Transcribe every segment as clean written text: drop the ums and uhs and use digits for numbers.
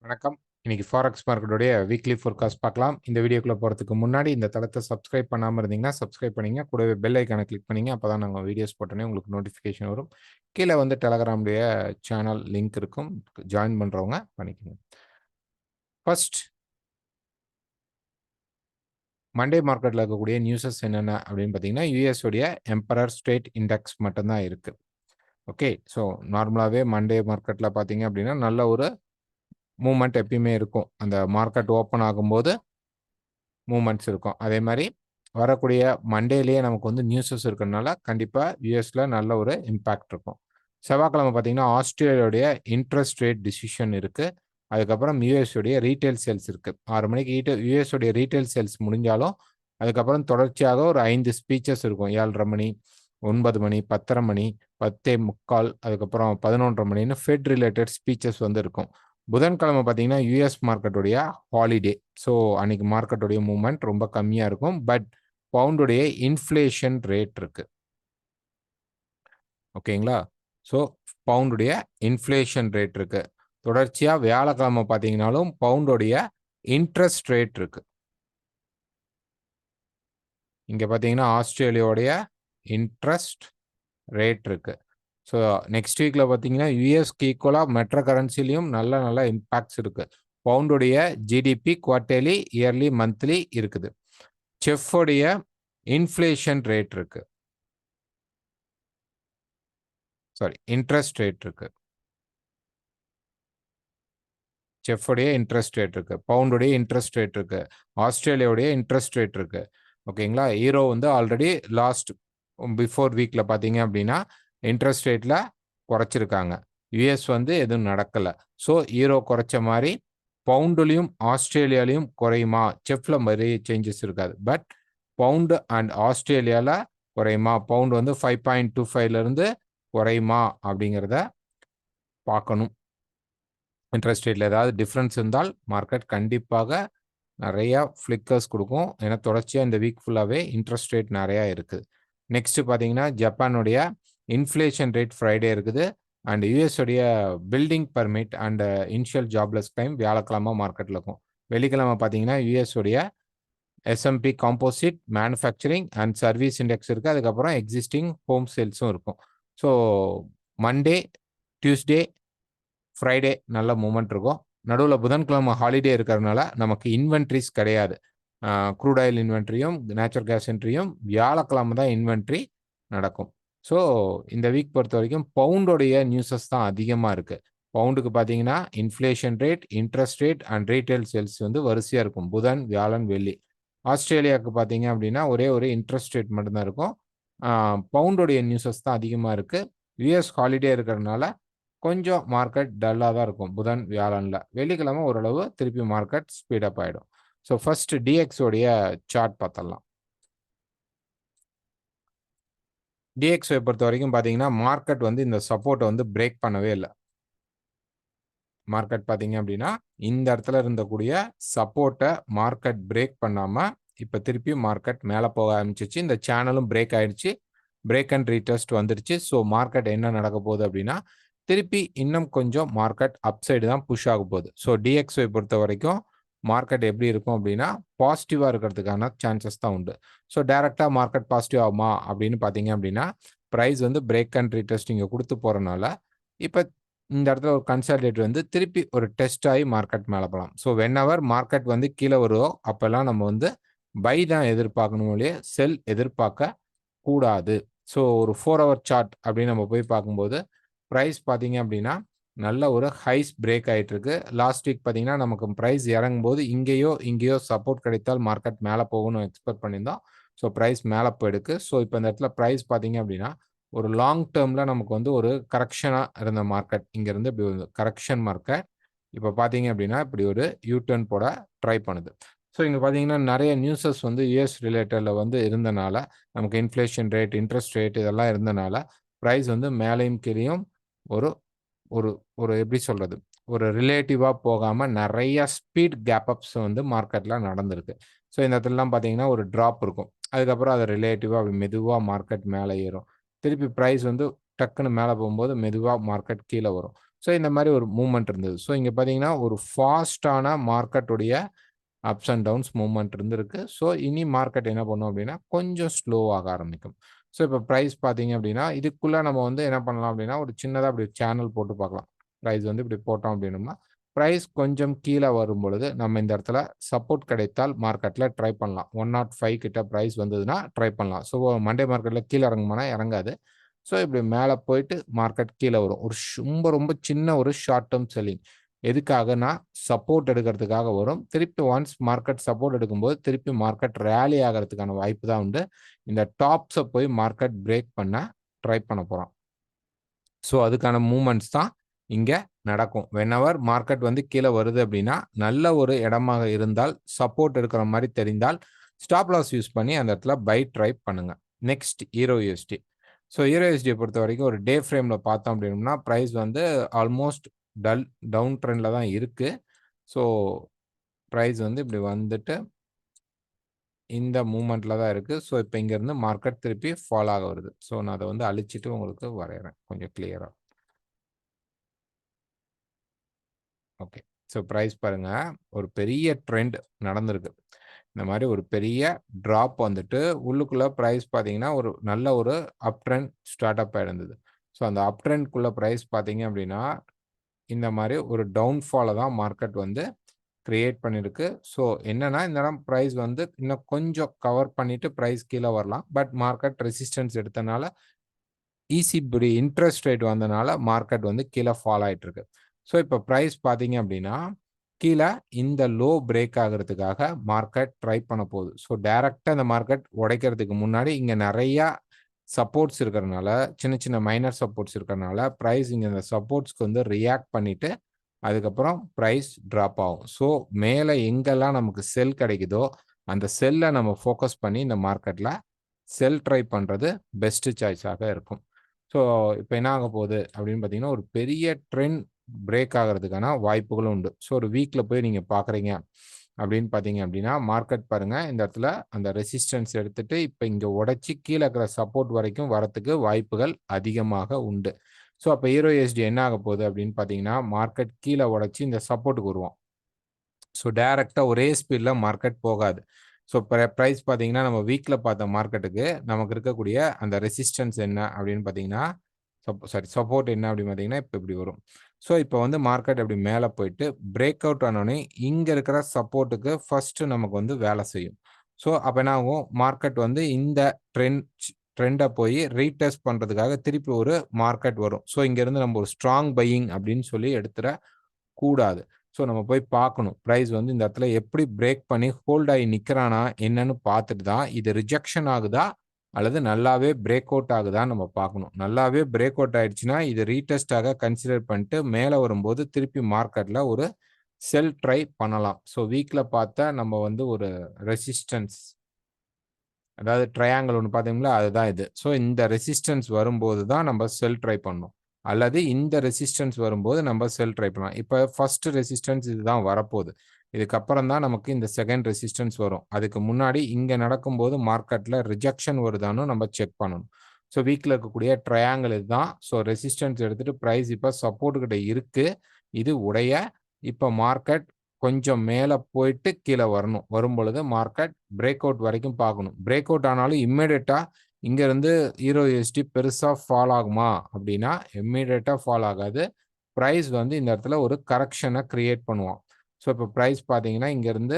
வணக்கம். இன்னைக்கு forex மார்க்கெட்டோடைய weekly forecast பார்க்கலாம். இந்த வீடியோக்குள்ள போறதுக்கு முன்னாடி இந்த தளத்த சப்ஸ்கிரைப் பண்ணாம இருந்தீங்கன்னா, சப்ஸ்கிரைப் பண்ணீங்க. கூடவே பெல் ஐகான கிளிக் பண்ணீங்க. அப்பதான் நாங்க வீடியோஸ் போட்டோனே உங்களுக்கு நோட்டிஃபிகேஷன் வரும். கீழ வந்து டெலகிராமுடைய சேனல் லிங்க் இருக்கும். ஜாயின் பண்றவங்க பண்ணிக்கங்க. ஃபர்ஸ்ட் மண்டே மார்க்கெட்ல இருக்கக்கூடிய நியூஸஸ் என்னென்ன அப்படின்னு பார்த்தீங்கன்னா, யுஎஸ் உடைய எம்பரர் ஸ்டேட் இண்டெக்ஸ் மட்டும் தான் இருக்கு. ஓகே. ஸோ நார்மலாவே மண்டே மார்க்கெட்ல பார்த்தீங்க அப்படின்னா, நல்ல ஒரு மூவ்மெண்ட் எப்பயுமே இருக்கும். அந்த மார்க்கெட் ஓப்பன் ஆகும்போது மூவ்மெண்ட்ஸ் இருக்கும். அதே மாரி வரக்கூடிய மண்டேலயே நமக்கு வந்து நியூஸஸ் இருக்கிறனால, கண்டிப்பா யுஎஸ்ல நல்ல ஒரு இம்பாக்ட் இருக்கும். செவ்வாய்க்கிழமை பார்த்தீங்கன்னா, ஆஸ்திரேலியாவுடைய இன்ட்ரஸ்ட் ரேட் டிசிஷன் இருக்கு. அதுக்கப்புறம் யுஎஸ் உடைய ரீட்டெயில் சேல்ஸ் இருக்கு. 6 மணிக்கு யுஎஸ் உடைய ரீட்டெயில் சேல்ஸ் முடிஞ்சாலும், அதுக்கப்புறம் தொடர்ச்சியாக ஒரு 5 ஸ்பீச்சஸ் இருக்கும். 7:30 மணி, 9 மணி, 10:30 மணி, 10:45 அதுக்கப்புறம் 11:30 மணின்னு ஃபெட் ரிலேட்டட் ஸ்பீச்சஸ் வந்து இருக்கும். புதன்கிழமை பார்த்தீங்கன்னா, யுஎஸ் மார்க்கெட்டுடைய ஹாலிடே. ஸோ, அன்னைக்கு மார்க்கெட்டுடைய மூவ்மெண்ட் ரொம்ப கம்மியா இருக்கும். பட் பவுண்டுடைய இன்ஃப்ளேஷன் ரேட் இருக்கு. ஓகேங்களா? ஸோ, பவுண்டுடைய இன்ஃப்ளேஷன் ரேட் இருக்கு. தொடர்ச்சியா வியாழக்கிழமை பார்த்தீங்கன்னாலும், பவுண்டுடைய இன்ட்ரஸ்ட் ரேட் இருக்கு. இங்க பார்த்தீங்கன்னா, ஆஸ்திரேலியாவுடைய இன்ட்ரஸ்ட் ரேட் இருக்கு. ஸோ, நெக்ஸ்ட் வீக்ல பார்த்தீங்கன்னா, யுஎஸ்க்கு ஈக்குவலா மற்ற கரன்சிலயும் நல்ல இம்பாக்ட்ஸ் இருக்கு. பவுண்டுடைய ஜிடிபி குவார்ட்டர்லி, இயர்லி, மந்த்லி இருக்குது. செஃப்வுடைய இன்ஃப்ளேஷன் ரேட் இருக்கு. சாரி, இன்ட்ரஸ்ட் ரேட் இருக்கு. செஃப்வுடைய இன்ட்ரஸ்ட் ரேட் இருக்கு. பவுண்டுடைய இன்ட்ரஸ்ட் ரேட் இருக்கு. ஆஸ்திரேலியாவுடைய இன்ட்ரஸ்ட் ரேட் இருக்கு. ஓகேங்களா? ஈரோ வந்து ஆல்ரெடி லாஸ்ட் பிஃபோர் வீக்ல பார்த்தீங்க அப்படின்னா, இன்ட்ரஸ்ட் ரேட்ல குறைச்சிருக்காங்க. யுஎஸ் வந்து எதுவும் நடக்கல. ஸோ, ஈரோ குறைச்ச மாரி பவுண்டுலயும், ஆஸ்திரேலியாலயும் குறையுமா? செஃப்ல பெரிய சேஞ்சஸ் இருக்காது. பட் பவுண்டு அண்ட் ஆஸ்திரேலியால குறையுமா? பவுண்ட் வந்து 5.25ல இருந்து குறையுமா? அப்படிங்கிறத பார்க்கணும். இன்ட்ரெஸ்ட் ரேட்ல ஏதாவது டிஃபரன்ஸ் இருந்தால் மார்க்கெட் கண்டிப்பாக நெறைய ஃபிளிக்கர்ஸ் குடுக்கும். ஏன்னா தொடர்ச்சியா இந்த வீக் ஃபுல்லாவே இன்ட்ரெஸ்ட் ரேட் நெறையா இருக்கு. நெக்ஸ்ட் பார்த்தீங்கன்னா, ஜப்பானுடைய இன்ஃப்ளேஷன் ரேட் ஃப்ரைடே இருக்குது. அண்ட் யுஎஸ் உடைய building permit and initial jobless claim வியாழக்கிழமை மார்க்கெட்ல இருக்கும். வெள்ளிக்கிழமை பார்த்தீங்கன்னா, யுஎஸ் உடைய SMP composite, manufacturing and service index இருக்கு. அதுக்கப்புறம் எக்ஸிஸ்டிங் ஹோம் சேல்ஸும் இருக்கும். ஸோ, மண்டே, டியூஸ்டே, ஃப்ரைடே நல்ல மூவ்மெண்ட் இருக்கும். நடுவுல புதன்கிழமை ஹாலிடே இருக்கிறதுனால நமக்கு இன்வென்டரிஸ் கிடையாது. க்ரூட் ஆயில் இன்வென்டரியும், நேச்சுரல் கேஸ் இன்வென்டரியும் வியாழக்கிழமை தான் இன்வென்டரி நடக்கும். ஸோ, இந்த வீக் பொறுத்தவரைக்கும் பவுண்டோடைய நியூஸஸ் தான் அதிகமா இருக்கு. பவுண்டுக்கு பார்த்தீங்கன்னா, inflation rate, interest rate and retail sales வந்து வரிசையா இருக்கும். புதன், வியாழன், வெள்ளி. ஆஸ்திரேலியாவுக்கு பார்த்தீங்க அப்படின்னா, ஒரே ஒரு இன்ட்ரெஸ்ட் ரேட் மட்டும் தான் இருக்கும். பவுண்டோடைய நியூஸஸ் தான் அதிகமா இருக்கு. யுஎஸ் ஹாலிடே இருக்கிறதுனால கொஞ்சம் மார்க்கெட் டல்லா தான் இருக்கும். புதன், வியாழன்ல. வெள்ளிக்கிழமை ஓரளவு திருப்பி மார்க்கெட் ஸ்பீட் அப் ஆயிடும். ஸோ, ஃபர்ஸ்ட் டிஎக்ஸ் உடைய சார்ட் பார்த்தரலாம். டிஎக்ஸ்ஐ பொறுத்தவரைக்கும் பார்த்தீங்கன்னா, மார்க்கெட் வந்து இந்த சப்போர்ட்ட வந்து பிரேக் பண்ணவே இல்ல. மார்க்கெட் பார்த்தீங்க அப்படின்னா, இந்த இடத்துல இருந்தக்கூடிய சப்போர்ட்ட மார்க்கெட் பிரேக் பண்ணாம, இப்ப திருப்பி மார்க்கெட் மேல போக ஆரம்பிச்சுச்சு. இந்த சேனலும் பிரேக் ஆயிடுச்சு. பிரேக் அண்ட் ரீடெஸ்ட் வந்துருச்சு. ஸோ, மார்க்கெட் என்ன நடக்க போகுது அப்படின்னா, திருப்பி இன்னும் கொஞ்சம் மார்க்கெட் அப்சைடு தான் புஷ் ஆக போகுது. ஸோ, டிஎக்ஸ்ஐ பொறுத்தவரைக்கும் மார்க்கெட் எப்படி இருக்கும் அப்படின்னா, பாசிட்டிவா இருக்கிறதுக்கான சான்சஸ் தான் உண்டு. ஸோ, டைரக்ட்டா மார்க்கெட் பாசிட்டிவ் ஆகுமா அப்படின்னு பார்த்தீங்க அப்படின்னா, பிரைஸ் வந்து பிரேக் அண்ட் ரீடெஸ்ட் இங்க குடுத்து போறனால, இப்ப இந்த இடத்துல ஒரு கன்சாலிடேட் வந்து திருப்பி ஒரு டெஸ்ட் ஆயி மார்க்கெட் மேல போலாம். ஸோ, வென்னெவர் மார்க்கெட் வந்து கீழ வருதோ, அப்பல்லாம் நம்ம வந்து பை தான் எதிர்பார்க்கணுமே ஒழிய, செல் எதிர்பார்க்க கூடாது. ஸோ, ஒரு 4 ஹவர் சார்ட் அப்படின்னு நம்ம போய் பார்க்கும்போது, பிரைஸ் பார்த்தீங்க அப்படின்னா, நல்ல ஒரு ஹைஸ் பிரேக் ஆயிட்டு இருக்கு. லாஸ்ட் வீக் பார்த்தீங்கன்னா, நமக்கு பிரைஸ் இறங்கும்போது இங்கேயோ சப்போர்ட் கிடைத்தால் மார்க்கெட் மேல போகும்னு எக்ஸ்பெக்ட் பண்ணியிருந்தோம். ஸோ, பிரைஸ் மேல போயிருக்கு. ஸோ, இப்ப இந்த இடத்துல பிரைஸ் பார்த்தீங்க அப்படின்னா, ஒரு லாங் டெர்ம்ல நமக்கு வந்து ஒரு கரெக்ஷனா இருந்த மார்க்கெட், இங்கிருந்து இப்படி ஒரு கரெக்ஷன் மார்க்கெட், இப்ப பார்த்தீங்க அப்படின்னா, இப்படி ஒரு யூ டர்ன் போட ட்ரை பண்ணுது. ஸோ, இங்க பார்த்தீங்கன்னா, நெறைய நியூஸஸ் வந்து யுஎஸ் ரிலேட்டட்ல வந்து இருந்தனால, நமக்கு இன்ஃப்ளேஷன் ரேட், இன்ட்ரெஸ்ட் ரேட் இதெல்லாம் இருந்தனால, பிரைஸ் வந்து மேலயும் கீழயும் ஒரு ஒரு ஒரு எப்படி சொல்றது? ஒரு ரிலேட்டிவா போகாம நெறைய ஸ்பீட் கேப் அப்ஸ் வந்து மார்க்கெட்ல நடந்திருக்கு. ஸோ, இந்த இடத்துலலாம் பார்த்தீங்கன்னா, ஒரு ட்ராப் இருக்கும். அதுக்கப்புறம் அது ரிலேட்டிவா அப்படி மெதுவா மார்க்கெட் மேல ஏறும். திருப்பி பிரைஸ் வந்து டக்குன்னு மேல போகும்போது மெதுவா மார்க்கெட் கீழ வரும். ஸோ இந்த மாதிரி ஒரு மூவ்மெண்ட் இருந்தது. ஸோ இங்கே பார்த்தீங்கன்னா ஒரு ஃபாஸ்டான மார்க்கெட்டுடைய அப்ஸ் அண்ட் டவுன்ஸ் மூவ்மெண்ட் இருந்திருக்கு. ஸோ இனி மார்க்கெட் என்ன பண்ணும் அப்படின்னா கொஞ்சம் ஸ்லோவாக ஆரம்பிக்கும். ஸோ இப்போ ப்ரைஸ் பார்த்தீங்க அப்படின்னா இதுக்குள்ளே நம்ம வந்து என்ன பண்ணலாம் அப்படின்னா ஒரு சின்னதாக அப்படி சேனல் போட்டு பார்க்கலாம். ப்ரைஸ் வந்து இப்படி போட்டோம் அப்படின்னோம்னா ப்ரைஸ் கொஞ்சம் கீழே வரும் பொழுது நம்ம இந்த இடத்துல சப்போர்ட் கிடைத்தால் மார்க்கெட்டில் ட்ரை பண்ணலாம். 105 கிட்ட ப்ரைஸ் வந்ததுன்னா ட்ரை பண்ணலாம். ஸோ மண்டே மார்க்கெட்டில் கீழே இறங்குமானா இறங்காது. ஸோ இப்படி மேலே போயிட்டு மார்க்கெட் கீழே வரும். ஒரு ரொம்ப ரொம்ப சின்ன ஒரு ஷார்ட் டேர்ம் செல்லிங். எதுக்காகனா சப்போர்ட் எடுக்கிறதுக்காக வரும். திருப்பி ஒன்ஸ் மார்க்கெட் சப்போர்ட் எடுக்கும்போது திருப்பி மார்க்கெட் ரேலி ஆகிறதுக்கான வாய்ப்பு தான் உண்டு. இந்த டாப்ஸை போய் மார்க்கெட் பிரேக் பண்ண ட்ரை பண்ண போகிறோம். ஸோ அதுக்கான மூவ்மெண்ட்ஸ் தான் இங்கே நடக்கும். வென்எவர் மார்க்கெட் வந்து கீழே வருது அப்படின்னா நல்ல ஒரு இடமாக இருந்தால் சப்போர்ட் எடுக்கிற மாதிரி தெரிந்தால் ஸ்டாப் லாஸ் யூஸ் பண்ணி அந்த இடத்துல பை ட்ரை பண்ணுங்க. நெக்ஸ்ட் ஈரோ யூஎஸ்டி. ஸோ ஈரோ யூஎஸ்டியை பொறுத்த வரைக்கும் ஒரு டே ஃப்ரேமில் பார்த்தோம் அப்படின்னா ப்ரைஸ் வந்து ஆல்மோஸ்ட் டவுன் ட்ரெண்டில் தான் இருக்குது. ஸோ ப்ரைஸ் வந்து இப்படி வந்துட்டு இந்த மூமெண்ட்டில் தான் இருக்குது. ஸோ இப்போ இங்கேருந்து மார்க்கெட் திருப்பி ஃபால் ஆக வருது. ஸோ நான் அதை வந்து அழிச்சிட்டு உங்களுக்கு வரைகிறேன் கொஞ்சம் கிளியராக. ஓகே. ஸோ ப்ரைஸ் பாருங்கள் ஒரு பெரிய ட்ரெண்ட் நடந்திருக்கு. இந்த மாதிரி ஒரு பெரிய ட்ராப் வந்துட்டு உள்ளுக்குள்ளே ப்ரைஸ் பார்த்தீங்கன்னா ஒரு நல்ல ஒரு அப் ட்ரெண்ட் ஸ்டார்ட் அப் ஆகிருந்தது. ஸோ அந்த அப் ட்ரெண்ட்குள்ளே ப்ரைஸ் பார்த்தீங்க அப்படின்னா இந்த மாதிரி ஒரு டவுன்ஃபாலை தான் மார்க்கெட் வந்து கிரியேட் பண்ணியிருக்கு. ஸோ என்னன்னா இந்த இடம் ப்ரைஸ் வந்து இன்னும் கொஞ்சம் கவர் பண்ணிட்டு ப்ரைஸ் கீழே வரலாம். பட் மார்க்கெட் ரெசிஸ்டன்ஸ் எடுத்தனால ECB இன்ட்ரெஸ்ட் ரேட் வந்தனால மார்க்கெட் வந்து கீழே ஃபால் ஆகிட்டு இருக்கு. ஸோ இப்போ ப்ரைஸ் பார்த்தீங்க அப்படின்னா கீழே இந்த லோ பிரேக் ஆகிறதுக்காக மார்க்கெட் ட்ரை பண்ண போகுது. ஸோ டைரெக்டாக இந்த மார்க்கெட் உடைக்கிறதுக்கு முன்னாடி இங்கே நிறையா சப்போர்ட்ஸ் இருக்கிறனால சின்ன சின்ன மைனர் சப்போர்ட்ஸ் இருக்கிறனால ப்ரைஸ் இங்கே இந்த சப்போர்ட்ஸ்க்கு வந்து ரியாக்ட் பண்ணிவிட்டு அதுக்கப்புறம் ப்ரைஸ் ட்ராப் ஆகும். ஸோ மேலே எங்கெல்லாம் நமக்கு செல் கிடைக்குதோ அந்த செல்லை நம்ம ஃபோக்கஸ் பண்ணி இந்த மார்க்கெட்டில் செல் ட்ரை பண்ணுறது பெஸ்ட்டு சாய்ஸாக இருக்கும். ஸோ இப்போ என்ன ஆக போகுது அப்படின்னு பார்த்தீங்கன்னா ஒரு பெரிய ட்ரெண்ட் பிரேக் ஆகிறதுக்கான வாய்ப்புகளும் உண்டு. ஸோ ஒரு வீக்கில் போய் நீங்கள் பார்க்குறீங்க அப்படின்னு பார்த்தீங்க அப்படின்னா மார்க்கெட் பாருங்கள் இந்த இடத்துல அந்த ரெசிஸ்டன்ஸ் எடுத்துட்டு இப்போ இங்கே உடைச்சி கீழே இருக்கிற சப்போர்ட் வரைக்கும் வரத்துக்கு வாய்ப்புகள் அதிகமாக உண்டு. ஸோ அப்போ ஈரோ யூஎஸ்டி என்ன ஆக போகுது அப்படின்னு பார்த்தீங்கன்னா மார்க்கெட் கீழே உடைச்சி இந்த சப்போர்ட்டுக்கு வருவோம். ஸோ டைரெக்டாக ஒரே ஸ்பீடில் மார்க்கெட் போகாது. ஸோ ப்ரைஸ் பார்த்தீங்கன்னா நம்ம வீக்கில் பார்த்த மார்க்கெட்டுக்கு நமக்கு இருக்கக்கூடிய அந்த ரெசிஸ்டன்ஸ் என்ன அப்படின்னு பார்த்தீங்கன்னா சப்போர்ட் என்ன அப்படின்னு பார்த்தீங்கன்னா இப்போ இப்படி வரும். ஸோ இப்போ வந்து மார்க்கெட் அப்படி மேலே போயிட்டு பிரேக் அவுட் ஆனோடனே இங்கே இருக்கிற சப்போர்ட்டுக்கு ஃபஸ்ட்டு நமக்கு வந்து வேலை செய்யும். ஸோ அப்போ என்ன ஆகும் மார்க்கெட் வந்து இந்த ட்ரெண்டை போய் ரீடெஸ்ட் பண்ணுறதுக்காக திருப்பி ஒரு மார்க்கெட் வரும். ஸோ இங்கேருந்து நம்ம ஒரு ஸ்ட்ராங் பையிங் அப்படின்னு சொல்லி எடுத்துட கூடாது. ஸோ நம்ம போய் பார்க்கணும் ப்ரைஸ் வந்து இந்த இடத்துல எப்படி பிரேக் பண்ணி ஹோல்ட் ஆகி நிற்கிறானா என்னன்னு பார்த்துட்டு தான் இது ரிஜெக்ஷன் ஆகுதா அல்லது நல்லாவே பிரேக் அவுட் ஆகுதான்னு நம்ம பார்க்கணும். நல்லாவே பிரேக் அவுட் ஆயிடுச்சுன்னா இது ரீடெஸ்டாக கன்சிடர் பண்ணிட்டு மேலே வரும்போது திருப்பி மார்க்கெட்டில் ஒரு செல் ட்ரை பண்ணலாம். ஸோ வீக்கில் பார்த்தா நம்ம வந்து ஒரு ரெசிஸ்டன்ஸ் அதாவது ட்ரையாங்கிள் ஒன்று பார்த்தீங்களா அதுதான் இது. ஸோ இந்த ரெசிஸ்டன்ஸ் வரும்போது தான் நம்ம செல் ட்ரை பண்ணணும். அல்லது இந்த ரெசிஸ்டன்ஸ் வரும்போது நம்ம செல் ட்ரை பண்ணலாம். இப்போ ஃபர்ஸ்ட் ரெசிஸ்டன்ஸ் இதுதான் வரப்போகுது. இதுக்கப்புறம் தான் நமக்கு இந்த செகண்ட் ரெசிஸ்டன்ஸ் வரும். அதுக்கு முன்னாடி இங்கே நடக்கும்போது மார்க்கெட்டில் ரிஜெக்ஷன் வருதான்னு நம்ம செக் பண்ணணும். ஸோ வீக்கில் இருக்கக்கூடிய ட்ரையாங்கிள் இதுதான். ஸோ ரெசிஸ்டன்ஸ் எடுத்துகிட்டு ப்ரைஸ் இப்போ சப்போர்ட் கிட்ட இருக்குது. இது உடைய இப்போ மார்க்கெட் கொஞ்சம் மேலே போயிட்டு கீழே வரணும். வரும் பொழுது மார்க்கெட் பிரேக் அவுட் வரைக்கும் பார்க்கணும். பிரேக் அவுட் ஆனாலும் இம்மீடியட்டாக இங்கேருந்து ஈரோ யூஎஸ்டி பெருசாக ஃபால் ஆகுமா அப்படின்னா இம்மீடியட்டாக ஃபால் ஆகாது. ப்ரைஸ் வந்து இந்த இடத்துல ஒரு கரெக்ஷனை கிரியேட் பண்ணுவோம். ஸோ இப்போ ப்ரைஸ் பார்த்தீங்கன்னா இங்கேருந்து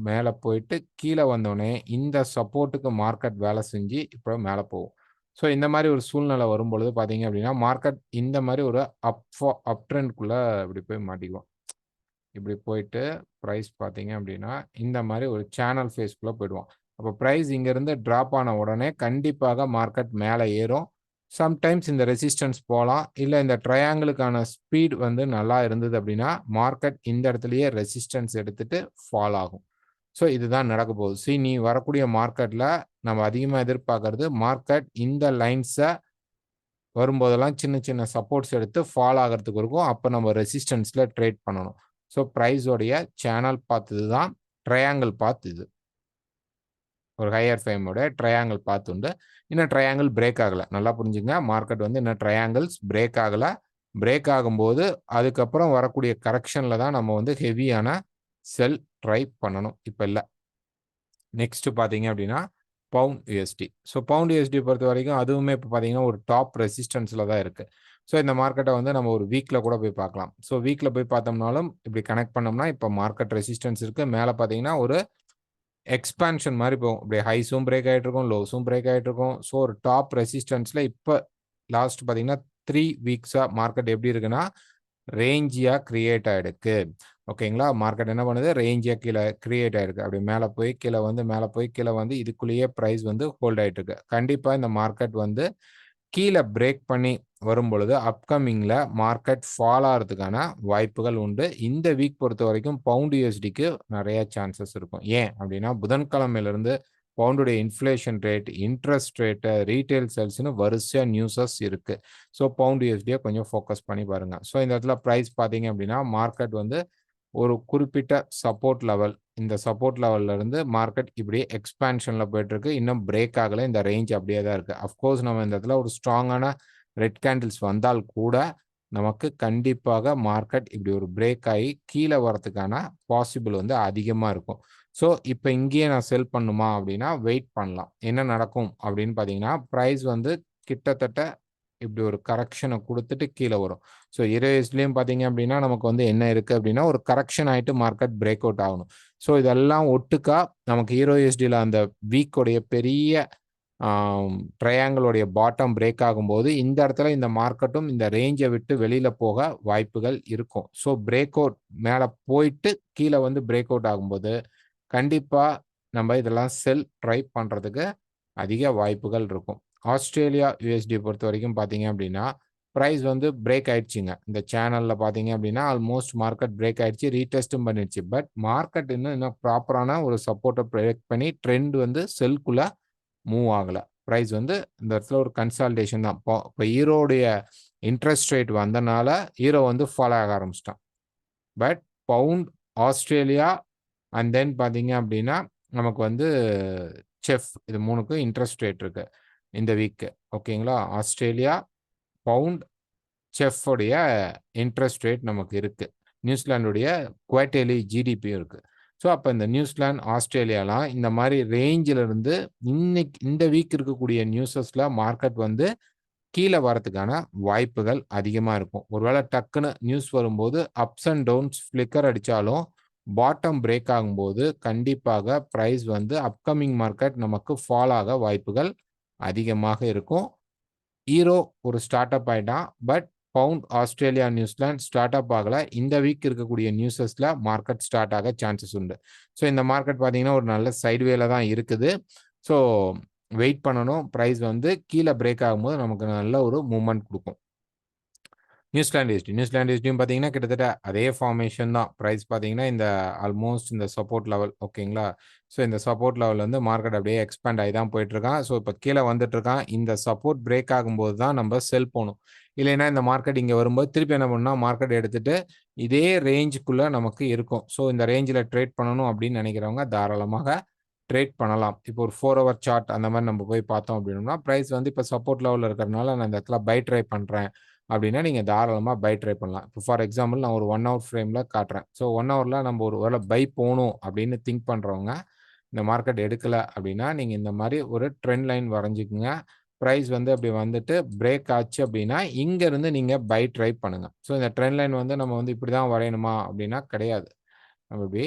மேலே போயிட்டு கீழே வந்தோடனே இந்த சப்போர்ட்டுக்கு மார்க்கெட் வேலை செஞ்சு இப்போ மேலே போகும். ஸோ இந்த மாதிரி ஒரு சூழ்நிலை வரும்பொழுது பார்த்தீங்க அப்படின்னா மார்க்கெட் இந்த மாதிரி ஒரு அப் ட்ரெண்ட்குள்ளே இப்படி போய் மாட்டிக்குவோம். இப்படி போயிட்டு ப்ரைஸ் பார்த்தீங்க அப்படின்னா இந்த மாதிரி ஒரு சேனல் ஃபேஸ்க்குள்ளே போயிடுவோம். அப்போ ப்ரைஸ் இங்கேருந்து ட்ராப் ஆன உடனே கண்டிப்பாக மார்க்கெட் மேலே ஏறும். சம்டைம்ஸ் இந்த ரெசிஸ்டன்ஸ் போகலாம். இல்லை இந்த ட்ரையாங்கிளுக்கான ஸ்பீட் வந்து நல்லா இருந்தது அப்படின்னா மார்க்கெட் இந்த இடத்துலையே ரெசிஸ்டன்ஸ் எடுத்துகிட்டு ஃபால் ஆகும். ஸோ இதுதான் நடக்க போகுது. நீ வரக்கூடிய மார்க்கெட்டில் நம்ம அதிகமாக எதிர்பார்க்கறது மார்க்கெட் இந்த லைன்ஸை வரும்போதெல்லாம் சின்ன சின்ன சப்போர்ட்ஸ் எடுத்து ஃபால் ஆகிறதுக்கு இருக்கும். அப்போ நம்ம ரெசிஸ்டன்ஸில் ட்ரேட் பண்ணணும். ஸோ ப்ரைஸோடைய சேனல் பாத் இதுதான். ட்ரையாங்கிள் பாத் இது. ஒரு ஹையர் ஃபேமோட ட்ரையாங்கிள் பாத் உண்டு. இன்னும் ட்ரையாங்கிள் பிரேக் ஆகலை. நல்லா புரிஞ்சுங்க மார்க்கெட் வந்து இன்னும் ட்ரையாங்கிள்ஸ் பிரேக் ஆகலை. பிரேக் ஆகும்போது அதுக்கப்புறம் வரக்கூடிய கரெக்ஷன்ல தான் நம்ம வந்து ஹெவியான செல் ட்ரை பண்ணணும். இப்ப இல்ல. நெக்ஸ்ட் பார்த்தீங்க அப்படின்னா, pound USD. So pound USD பொறுத்தவரைக்கும் அதுவுமே இப்ப பார்த்தீங்கன்னா, ஒரு டாப் ரெசிஸ்டன்ஸ்ல தான் இருக்கு. ஸோ இந்த மார்க்கெட்ட வந்து நம்ம ஒரு வீக்ல கூட போய் பார்க்கலாம். ஸோ வீக்ல போய் பார்த்தோம்னாலும், இப்படி கனெக்ட் பண்ணோம்னா, இப்ப மார்க்கெட் ரெசிஸ்டன்ஸ் இருக்கு. மேல பார்த்தீங்கன்னா, ஒரு எக்ஸ்பான்ஷன் மாரி போகும். இப்படியே ஹைஸும் பிரேக் ஆயிட்டு இருக்கும், லோஸும் பிரேக் ஆயிட்டு இருக்கும். ஸோ ஒரு டாப் ரெசிஸ்டன்ஸ்ல இப்ப லாஸ்ட் பார்த்தீங்கன்னா, 3 வீக்ஸா மார்க்கெட் எப்படி இருக்குன்னா, ரேஞ்சியா கிரியேட் ஆயிருக்கு. ஓகேங்களா? மார்க்கெட் என்ன பண்ணுது? ரேஞ்சியா கீழ கிரியேட் ஆயிருக்கு. அப்படி மேல போய், கீழ வந்து, மேல போய், கீழ வந்து இதுக்குள்ளேயே பிரைஸ் வந்து ஹோல்ட் ஆயிட்டு இருக்கு. கண்டிப்பா இந்த மார்க்கெட் வந்து கீழ பிரேக் பண்ணி வரும்பொழுது, அப்கமிங்ல மார்க்கெட் ஃபால் ஆறதுக்கான வாய்ப்புகள் உண்டு. இந்த வீக் பொறுத்தவரைக்கும் பவுண்ட் யுஎஸ்டிக்கு நெறைய சான்சஸ் இருக்கும். ஏன் அப்படின்னா, புதன்கிழமையிலிருந்து பவுண்டுடைய inflation rate, interest rate, retail சேல்ஸ்ன்னு வரிசையா நியூஸஸ் இருக்கு. ஸோ பவுண்ட் யுஎஸ்டிய கொஞ்சம் ஃபோக்கஸ் பண்ணி பாருங்க. ஸோ இந்த இடத்துல பிரைஸ் பார்த்தீங்க அப்படின்னா, மார்க்கெட் வந்து ஒரு குறிப்பிட்ட சப்போர்ட் லெவல். இந்த சப்போர்ட் லெவல்ல இருந்து மார்க்கெட் இப்படியே எக்ஸ்பான்ஷன்ல போயிட்டுருக்கு. இன்னும் பிரேக் ஆகல. இந்த ரேஞ்ச் அப்படியே தான் இருக்கு. அஃப்கோர்ஸ் நம்ம இந்த இடத்துல ஒரு ஸ்ட்ராங்கான ரெட் கேண்டில்ஸ் வந்தால் கூட, நமக்கு கண்டிப்பாக மார்க்கெட் இப்படி ஒரு பிரேக் ஆயி கீழ வரதுக்கான பாசிபிள் வந்து அதிகமா இருக்கும். ஸோ, இப்ப இங்கேயே நான் செல் பண்ணுமா அப்படின்னா, வெயிட் பண்ணலாம். என்ன நடக்கும் அப்படின்னு பார்த்தீங்கன்னா, பிரைஸ் வந்து கிட்டத்தட்ட இப்படி ஒரு கரெக்ஷன குடுத்துட்டு கீழ வரும். ஸோ, யுஎஸ்லயும் பார்த்தீங்க அப்படின்னா, நமக்கு வந்து என்ன இருக்கு அப்படின்னா, ஒரு கரெக்ஷன் ஆயிட்டு மார்க்கெட் பிரேக் அவுட் ஆகணும். ஸோ, இதெல்லாம் ஒட்டுக்கா நமக்கு யூஎஸ்டில அந்த வீக்கோடைய பெரிய ட்ரையாங்கிளோடைய பாட்டம் பிரேக் ஆகும்போது, இந்த இடத்துல இந்த மார்க்கெட்டும் இந்த ரேஞ்ச விட்டு வெளியில போக வாய்ப்புகள் இருக்கும். ஸோ, பிரேக் அவுட் மேல போயிட்டு கீழ வந்து பிரேக் அவுட் ஆகும்போது, கண்டிப்பா நம்ம இதெல்லாம் செல் ட்ரை பண்றதுக்கு அதிக வாய்ப்புகள் இருக்கும். ஆஸ்திரேலியா யுஎஸ்டி பொறுத்தவரைக்கும் பார்த்தீங்க அப்படின்னா, பிரைஸ் வந்து பிரேக் ஆயிடுச்சுங்க. இந்த சேனல்ல பார்த்தீங்க அப்படின்னா, ஆல்மோஸ்ட் மார்க்கெட் பிரேக் ஆயிடுச்சு. ரீடெஸ்ட்டும் பண்ணிடுச்சு. பட் மார்க்கெட் இன்னும் ப்ராப்பரான ஒரு சப்போர்ட்ட பிரேக் பண்ணி ட்ரெண்ட் வந்து செல்க்குள்ள மூவ் ஆகல. பிரைஸ் வந்து இந்த இடத்துல ஒரு கன்சாலிடேஷன் தான். இப்ப ஹீரோடைய இன்ட்ரெஸ்ட் ரேட் வந்தனால, ஹீரோ வந்து ஃபாலோ ஆக ஆரம்பிச்சுட்டான். But pound, Australia and then பார்த்தீங்க அப்படின்னா, நமக்கு வந்து செஃப் இது 3க்கும் இன்ட்ரெஸ்ட் ரேட் இருக்கு. இந்த வீக். ஓகேங்களா? ஆஸ்திரேலியா, பவுண்ட், செஃப் உடைய இன்ட்ரெஸ்ட் ரேட் நமக்கு இருக்கு. நியூசிலாந்துடைய குவார்ட்டர்லி ஜிடிபியும் இருக்கு. ஸோ, அப்ப இந்த நியூசிலாந்து, ஆஸ்திரேலியாலாம் இந்த மாரி ரேஞ்சில இருந்து இந்த வீக் இருக்கக்கூடிய நியூஸஸ்ல மார்க்கெட் வந்து கீழ வரதுக்கான வாய்ப்புகள் அதிகமா இருக்கும். ஒருவேள டக்குன்னு நியூஸ் வரும்போது அப்ஸ் அண்ட் டவுன்ஸ் ஃபிளிக்கர் அடிச்சாலும், பாட்டம் பிரேக் ஆகும்போது கண்டிப்பாக பிரைஸ் வந்து அப்கமிங் மார்க்கெட் நமக்கு ஃபால் ஆக வாய்ப்புகள் அதிகமாக இருக்கும். ஈரோ ஒரு ஸ்டார்ட் அப் ஆயிட்டான். But pound, Australia, New Zealand start up ஆகல. இந்த வீக் இருக்கக்கூடிய நியூஸஸ்ல மார்க்கெட் ஸ்டார்ட் ஆக சான்சஸ் உண்டு. ஸோ இந்த மார்க்கெட் பார்த்தீங்கன்னா, ஒரு நல்ல சைட்வேல தான் இருக்குது. ஸோ வெயிட் பண்ணணும். பிரைஸ் வந்து கீழ பிரேக் ஆகும்போது நமக்கு நல்ல ஒரு மூவ்மெண்ட் குடுக்கும். நியூசிலாந்து யுஎஸ்டியும் பார்த்தீங்கன்னா, கிட்டத்தட்ட அதே ஃபார்மேஷன் தான். பிரைஸ் பார்த்தீங்கன்னா, இந்த ஆல்மோஸ்ட் இந்த சப்போர்ட் லெவல் ஓகேங்களா? ஸோ இந்த சப்போர்ட் லெவல் வந்து மார்க்கெட் அப்படியே எக்ஸ்பேண்ட் ஆகி தான் போயிட்டுருக்கான். ஸோ இப்ப கீழ வந்துட்டுருக்கான். இந்த சப்போர்ட் பிரேக் ஆகும்போது தான் நம்ம செல் போணும். இல்லைன்னா இந்த மார்க்கெட் இங்க வரும்போது திருப்பி என்ன பண்ணும்னா, மார்க்கெட் எடுத்துட்டு இதே ரேஞ்சுக்குள்ள நமக்கு இருக்கும். ஸோ இந்த ரேஞ்சில ட்ரேட் பண்ணணும் அப்படின்னு நினைக்கிறவங்க தாராளமாக ட்ரேட் பண்ணலாம். இப்போ ஒரு 4 ஹவர் சார்ட் அந்த மாரி நம்ம போய் பார்த்தோம் அப்படின்னோம்னா, பிரைஸ் வந்து இப்ப சப்போர்ட் லெவல்ல இருக்கிறனால நான் இந்த இடத்துல பை ட்ரை பண்றேன். அப்படின்னா, நீங்க தாராளமா பை ட்ரை பண்ணலாம். இப்போ ஃபார் எக்ஸாம்பிள் நான் ஒரு 1 ஹவர் ஃப்ரேம்ல காட்டுறேன். ஸோ 1 ஹவர்ல நம்ம ஒரு வேள பை போணும் அப்படின்னு திங்க் பண்றவங்க, இந்த மார்க்கெட் எடுக்கல அப்படின்னா, நீங்க இந்த மாரி ஒரு ட்ரெண்ட் லைன் வரைஞ்சுக்கங்க. பிரைஸ் வந்து அப்படி வந்துட்டு பிரேக் ஆச்சு அப்படின்னா, இங்க இருந்து நீங்க பை ட்ரை பண்ணுங்க. ஸோ இந்த ட்ரெண்ட் லைன் வந்து நம்ம வந்து இப்படி தான் வரையணுமா அப்படின்னா கிடையாது. நம்ம இப்படி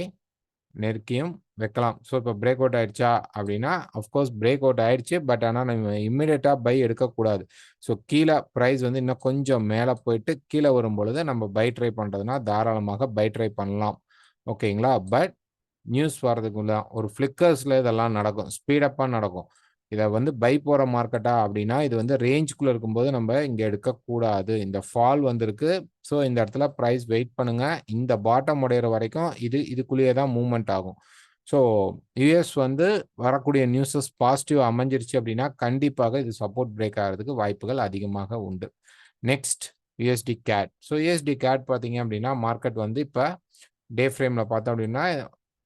நெருக்கியும் வைக்கலாம். ஸோ இப்போ பிரேக் அவுட் ஆயிடுச்சா அப்படின்னா, அஃப்கோர்ஸ் பிரேக் அவுட் ஆயிடுச்சு. பட் ஆனா நம்ம இம்மீடியட்டா பை எடுக்கக்கூடாது. ஸோ கீழ பிரைஸ் வந்து இன்னும் கொஞ்சம் மேல போயிட்டு கீழ வரும்பொழுது நம்ம பை ட்ரை பண்றதுன்னா தாராளமாக பை ட்ரை பண்ணலாம். ஓகேங்களா? பட் நியூஸ் வரதுக்குள்ள ஒரு ஃபிளிக்கர்ஸ்ல இதெல்லாம் நடக்கும். ஸ்பீட் அப்பா நடக்கும். இத வந்து பை போற மார்க்கெட்டா அப்படின்னா, இது வந்து ரேஞ்சுக்குள்ள இருக்கும்போது நம்ம இங்க எடுக்கக்கூடாது. இந்த ஃபால் வந்திருக்கு. ஸோ இந்த இடத்துல பிரைஸ் வெயிட் பண்ணுங்க. இந்த பாட்டம் உடையிற வரைக்கும் இதுக்குள்ளேயே தான் மூவ்மெண்ட் ஆகும். ஸோ யுஎஸ் வந்து வரக்கூடிய நியூஸஸ் பாசிட்டிவ் அமைஞ்சிருச்சு அப்படின்னா, கண்டிப்பாக இது சப்போர்ட் பிரேக் ஆகுறதுக்கு வாய்ப்புகள் அதிகமாக உண்டு. Next USD CAD. So USD CAD பார்த்தீங்க அப்படின்னா, மார்க்கெட் வந்து இப்ப டே ஃப்ரேம்ல பார்த்தோம் அப்படின்னா,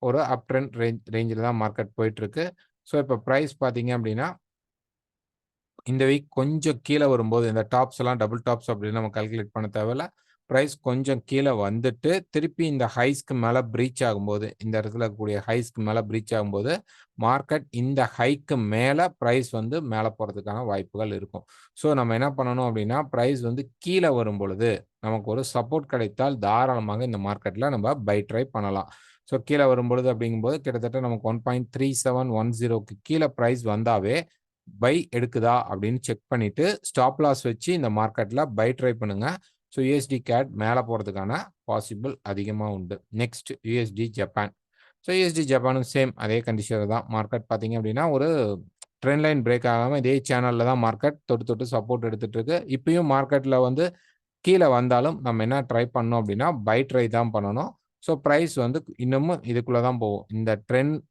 ஒரு அப் ட்ரெண்ட் ரேஞ்சில தான் மார்க்கெட் போயிட்டுருக்கு. ஸோ இப்ப பிரைஸ் பார்த்தீங்க அப்படின்னா இந்த வீக் கொஞ்சம் கீழ வரும்போது, இந்த டாப்ஸ் எல்லாம் டபுள் டாப்ஸ் அப்படின்னு நம்ம கால்குலேட் பண்ண தேவையில்ல. பிரைஸ் கொஞ்சம் கீழ வந்துட்டு, திருப்பி இந்த ஹைஸ்க்கு மேல பிரீச் ஆகும்போது, இந்த இடத்துல இருக்கக்கூடிய ஹைஸ்க்கு மேல பிரீச் ஆகும்போது, மார்க்கெட் இந்த ஹைக்கு மேல பிரைஸ் வந்து மேல போறதுக்கான வாய்ப்புகள் இருக்கும். ஸோ நம்ம என்ன பண்ணணும் அப்படின்னா, பிரைஸ் வந்து கீழ வரும்பொழுது, நமக்கு ஒரு சப்போர்ட் கிடைத்தால் தாராளமாக இந்த மார்க்கெட்ல நம்ம பை ட்ரை பண்ணலாம். ஸோ கீழ வரும்பொழுது அப்படிங்கும்போது, கிட்டத்தட்ட நமக்கு 1.3710க்கு கீழ பிரைஸ் வந்தாவே, பை எடுக்குதா அப்படின்னு செக் பண்ணிட்டு, ஸ்டாப் லாஸ் வச்சு இந்த மார்க்கெட்ல பை ட்ரை பண்ணுங்க. ஸோ யுஎஸ்டி கேட் மேல போறதுக்கான பாசிபிள் அதிகமா உண்டு. Next UST Japan. So UST ஜப்பானும் சேம் அதே கண்டிஷன்ல தான். மார்க்கெட் பார்த்தீங்க அப்படின்னா, ஒரு ட்ரெண்ட் லைன் பிரேக் ஆகாம இதே சேனல்ல தான் மார்க்கெட் தொட்டு தொட்டு சப்போர்ட் எடுத்துட்டு இருக்கு. இப்பயும் மார்க்கெட்ல வந்து கீழ வந்தாலும் நம்ம என்ன ட்ரை பண்ணணும் அப்படின்னா, பை ட்ரை தான் பண்ணணும். ஸோ பிரைஸ் வந்து இன்னமும் இதுக்குள்ள தான் போகும்.